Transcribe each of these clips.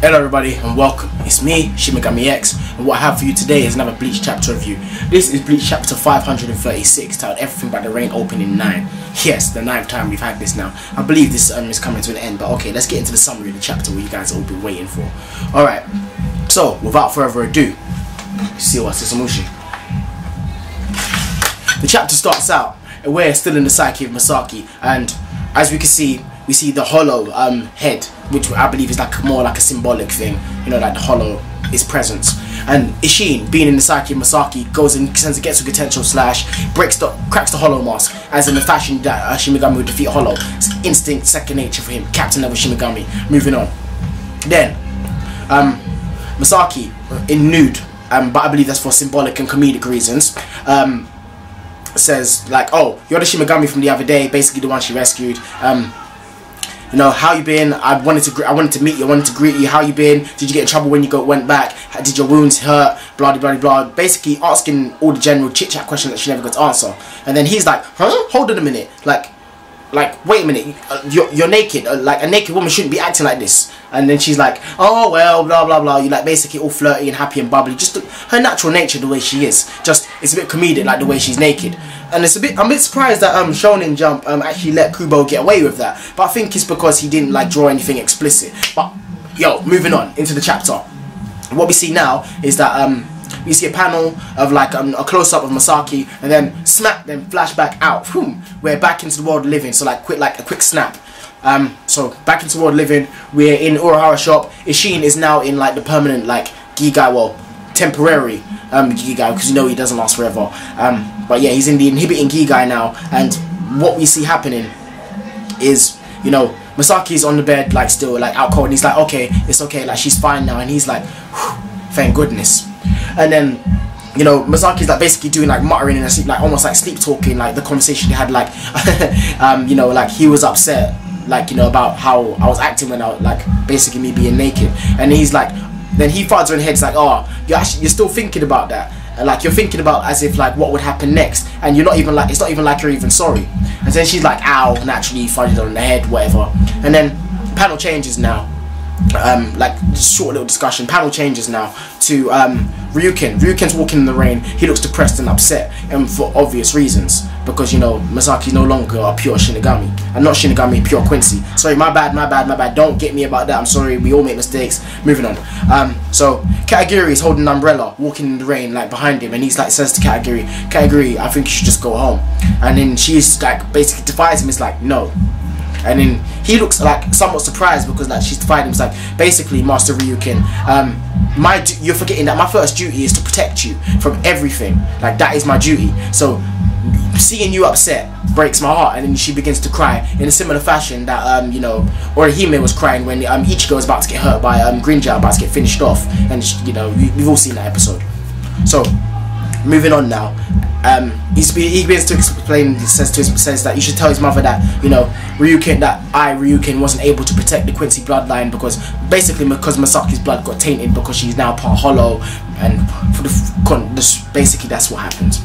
Hello everybody and welcome. It's me, Shimigami X, and what I have for you today is another Bleach chapter review. This is Bleach chapter 536, titled Everything But the Rain, opening 9. Yes, the 9th time we've had this now. I believe this is coming to an end, but okay, let's get into the summary of the chapter what you guys have all been waiting for. Alright, so without further ado, see what's this Samushi. The chapter starts out and we're still in the psyche of Masaki, and as we can see, we see the hollow head, which I believe is like more like a symbolic thing, you know, like the hollow is presence. And Ishin, being in the psyche of Masaki, goes and gets a potential slash, cracks the hollow mask, as in the fashion that Shimigami would defeat hollow. It's instinct, second nature for him, captain level Shimigami. Moving on. Then, Masaki in nude, but I believe that's for symbolic and comedic reasons. Says like, oh, you're the Shimigami from the other day, basically the one she rescued. You know, how you been? I wanted to meet you. I wanted to greet you. How you been? Did you get in trouble when you went back? Did your wounds hurt? Blah blah blah. Basically asking all the general chit chat questions that she never got to answer. And then he's like, huh? Hold on a minute. Like wait a minute. You're naked. Like a naked woman shouldn't be acting like this. And then she's like, oh well, blah blah blah. You like basically all flirty and happy and bubbly. Just her natural nature, the way she is. Just it's a bit comedic, like the way she's naked. And it's I'm a bit surprised that Shonen Jump actually let Kubo get away with that. But I think it's because he didn't like draw anything explicit. But yo, moving on into the chapter. What we see now is that we see a panel of like a close-up of Masaki, and then smack, then flashback out. Boom, we're back into the world of living. So like a quick snap. So back into the world of living. We're in Urahara shop. Ishin is now in like the permanent like Gigai, well, temporary Gigai, because you know he doesn't last forever. But yeah, he's in the inhibiting Gigai now, and what we see happening is, you know, Masaki's on the bed like still like out cold, and he's like, okay, it's okay, like she's fine now, and he's like, thank goodness. And then, you know, Masaki's like basically doing like muttering in his sleep, like almost like sleep talking, like the conversation he had, like you know, like he was upset, like, you know, about how I was acting when I was like basically me being naked. And he's like, then he farts on head, like, oh, you're still thinking about that, and like you're thinking about as if like what would happen next, and you're not even like, it's not even like you're even sorry. And then she's like, ow, naturally farted on the head, whatever. And then panel changes now, like just short little discussion. Panel changes now to Ryukin. Ryukin's walking in the rain. He looks depressed and upset, and for obvious reasons, because you know Masaki's no longer a pure Shinigami, and not Shinigami, pure Quincy. Sorry, my bad. Don't get me about that. I'm sorry. We all make mistakes. Moving on. So Katagiri is holding an umbrella, walking in the rain, like behind him, and he's like says to Katagiri, I think you should just go home. And then she's like basically defies him. It's like no. And then he looks like somewhat surprised because like she's defied him. It's like, basically, Master Ryukin, you're forgetting that my first duty is to protect you from everything. Like that is my duty. So seeing you upset breaks my heart. And then she begins to cry in a similar fashion that you know, Orihime was crying when Ichigo was about to get hurt by Grinja, about to get finished off. And you know, we've all seen that episode. So moving on now. He begins to explain. He says that you should tell his mother that, you know, Ryukin wasn't able to protect the Quincy bloodline because Masaki's blood got tainted because she's now part hollow, and basically that's what happens.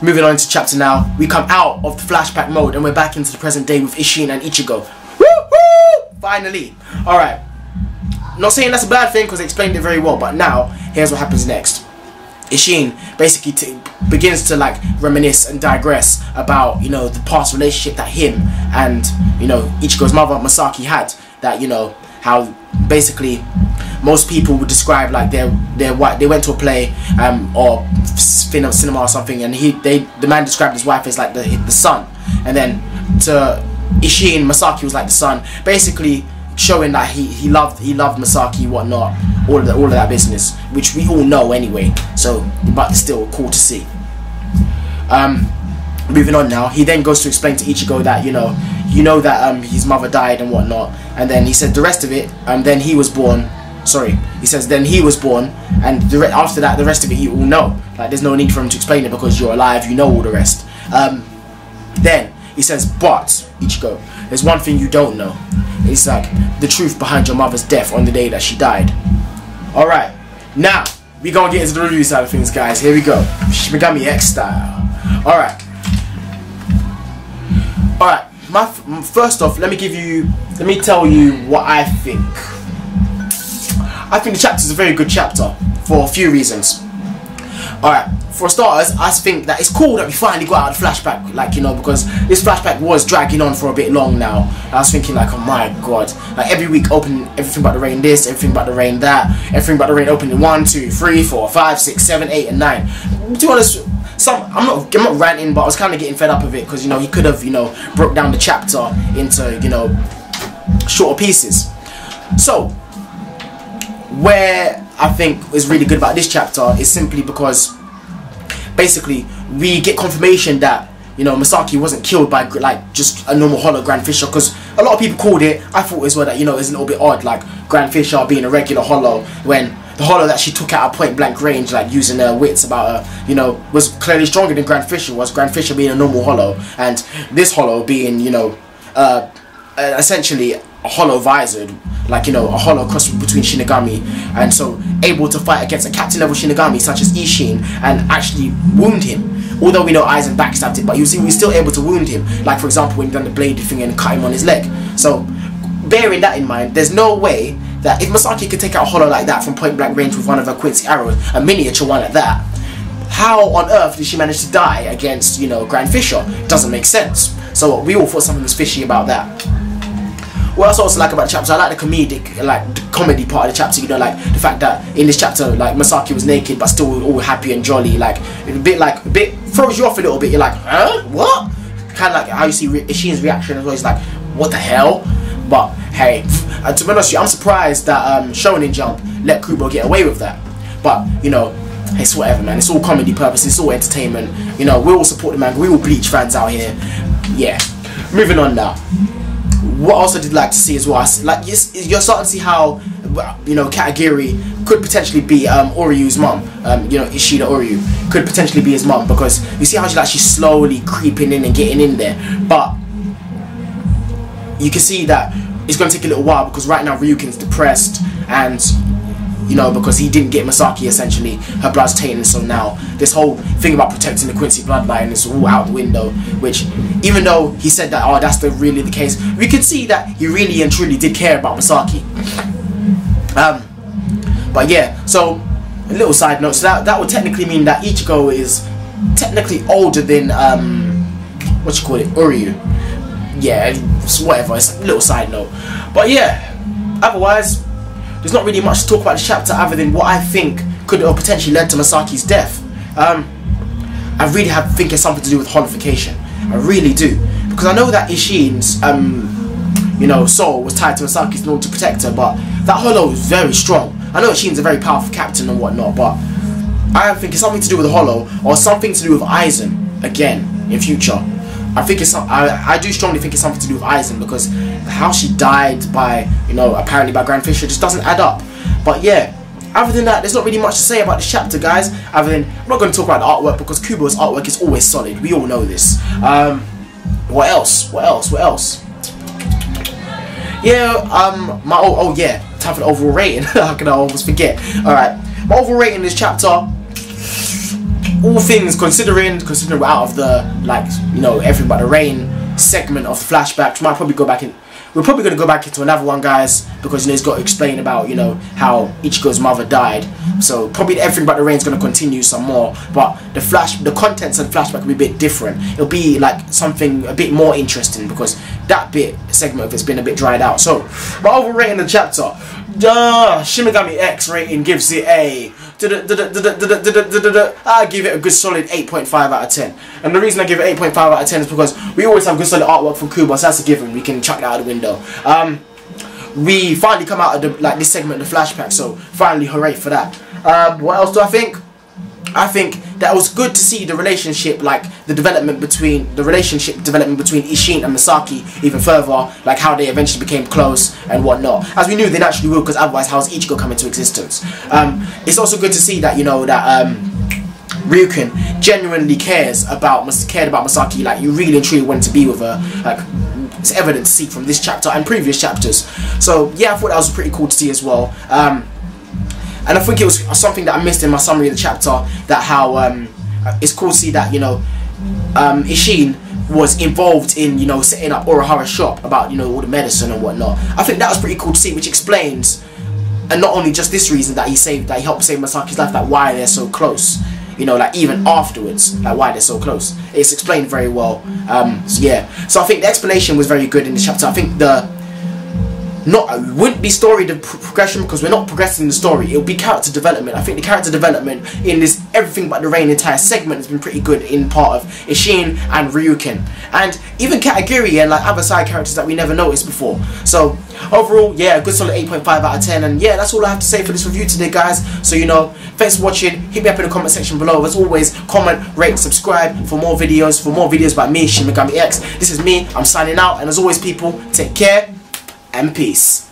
Moving on to chapter now, we come out of the flashback mode and we're back into the present day with Ishin and Ichigo. Woo-hoo! Finally. All right. Not saying that's a bad thing because they explained it very well, but now here's what happens next. Ishin basically begins to like reminisce and digress about, you know, the past relationship that him and, you know, Ichigo's mother Masaki had. That, you know, how basically most people would describe like they went to a play or cinema or something, and the man described his wife as like the son, and then to Ishin, Masaki was like the son, basically showing that he loved Masaki, whatnot, all of that business, which we all know anyway. So, but still cool to see. Moving on now, he then goes to explain to Ichigo that you know that his mother died and whatnot, and then he said the rest of it. Then he was born. Sorry, he says then he was born, and after that, the rest of it you all know. Like there's no need for him to explain it because you're alive. You know all the rest. Then he says, but Ichigo, there's one thing you don't know. It's like the truth behind your mother's death on the day that she died. Alright, now we gonna get into the review side of things, guys. Here we go. Shimigami X style. Alright. First off, let me tell you what I think I think the chapter is a very good chapter for a few reasons. Alright, for starters, I think that it's cool that we finally got out of the flashback, like, you know, because this flashback was dragging on for a bit long now. I was thinking, like, oh my god, like every week open everything about the rain this, everything about the rain that, everything about the rain opening 1, 2, 3, 4, 5, 6, 7, 8, and 9. To be honest, I'm not ranting, but I was kind of getting fed up of it because, you know, he could have, you know, broke down the chapter into, you know, shorter pieces. So, where I think is really good about this chapter is simply because basically we get confirmation that, you know, Masaki wasn't killed by like just a normal hollow Grand Fisher, because a lot of people called it, I thought as well that, you know, it's a little bit odd, like Grand Fisher being a regular hollow when the hollow that she took out at point blank range, like using her wits about her, you know, was clearly stronger than Grand Fisher was. Grand Fisher being a normal hollow and this hollow being, you know, essentially a hollow visored, like, you know, a hollow cross between Shinigami, and so able to fight against a captain level Shinigami such as Ishin and actually wound him. Although we know Aizen backstabbed it, but you see, we're still able to wound him. Like, for example, when he done the blade thing and cut him on his leg. So, bearing that in mind, there's no way that if Masaki could take out a hollow like that from point blank range with one of her Quincy arrows, a miniature one at that, how on earth did she manage to die against, you know, Grand Fisher? It doesn't make sense. So we all thought something was fishy about that. What else I also like about the chapter, I like the comedic, like the comedy part of the chapter, you know, like the fact that in this chapter, like Masaki was naked but still all happy and jolly, like a bit throws you off a little bit. You're like, huh? What? Kind of like how you see Ishin's reaction as well. He's like, what the hell? But hey, to be honest with you, I'm surprised that Shonen Jump let Kubo get away with that. But you know, it's whatever, man. It's all comedy purposes, it's all entertainment. You know, we all support the manga. We all Bleach fans out here. Yeah. Moving on now. What else I did like to see as well, like you're starting to see how, you know, Katagiri could potentially be Oryu's mum. You know, Ishida Oryu could potentially be his mum, because you see how she's slowly creeping in and getting in there. But you can see that it's going to take a little while, because right now Ryukin's depressed, and you know, because he didn't get Masaki, essentially her blood's tainted. So now this whole thing about protecting the Quincy bloodline is all out the window, which even though he said that, oh, that's really the case, we could see that he really and truly did care about Masaki. But yeah, so a little side note, so that would technically mean that Ichigo is technically older than what you call it, Uryu. Yeah, it's whatever, it's a little side note. But yeah, otherwise there's not really much to talk about this chapter other than what I think could have potentially led to Masaki's death. I really think it's something to do with holification. I really do, because I know that Ishin's you know, soul was tied to Masaki's in order to protect her, but that hollow is very strong. I know Ishin's a very powerful captain and whatnot, but I think it's something to do with the hollow, or something to do with Aizen again in future. I think it's I do strongly think it's something to do with Aizen, because how she died by, you know, apparently by Grand Fisher just doesn't add up. But yeah, other than that, there's not really much to say about this chapter, guys. Other than, I'm not going to talk about the artwork, because Kubo's artwork is always solid. We all know this. What else? Yeah, oh yeah, time for the overall rating. How can I almost forget? Alright, my overall rating in this chapter, all things considering we're out of the, like, you know, everything but the rain segment of the flashback, we're probably going to go back into another one, guys, because, you know, he's got to explain about, you know, how Ichigo's mother died. So probably everything but the rain is going to continue some more, but the contents of the flashback will be a bit different. It'll be like something a bit more interesting, because that segment of it's been a bit dried out. So my overall rating of the chapter, Shimigami X rating gives it a I give it a good solid 8.5 out of 10. And the reason I give it 8.5 out of 10 is because we always have good solid artwork from Kubo, so that's a given. We can chuck that out the window. We finally come out of this segment of the flashback, so finally hooray for that. What else do I think? I think that it was good to see the relationship, like the relationship development between Ishin and Masaki even further, like how they eventually became close and whatnot. As we knew they naturally would, because otherwise how's Ichigo come into existence? It's also good to see that, you know, that Ryukin genuinely cared about Masaki, like you really and truly wanted to be with her. Like, it's evident to see from this chapter and previous chapters. So yeah, I thought that was pretty cool to see as well. And I think it was something that I missed in my summary of the chapter, that how it's cool to see that, you know, Ishin was involved in, you know, setting up Urahara's shop about, you know, all the medicine and whatnot. I think that was pretty cool to see, which explains and not only just this reason that he helped save Masaki's life, like why they're so close. You know, like even afterwards, like why they're so close. It's explained very well. So yeah. So I think the explanation was very good in this chapter. I think it wouldn't be story progression, because we're not progressing the story. It'll be character development. I think the character development in this Everything But the Rain entire segment has been pretty good in part of Ishin and Ryukin, and even Katagiri and like other side characters that we never noticed before. So overall, yeah, a good solid 8.5 out of 10. And yeah, that's all I have to say for this review today, guys. So you know, thanks for watching. Hit me up in the comment section below. As always, comment, rate, subscribe for more videos about me, Shimigami X. This is me. I'm signing out, and as always, people, take care and peace.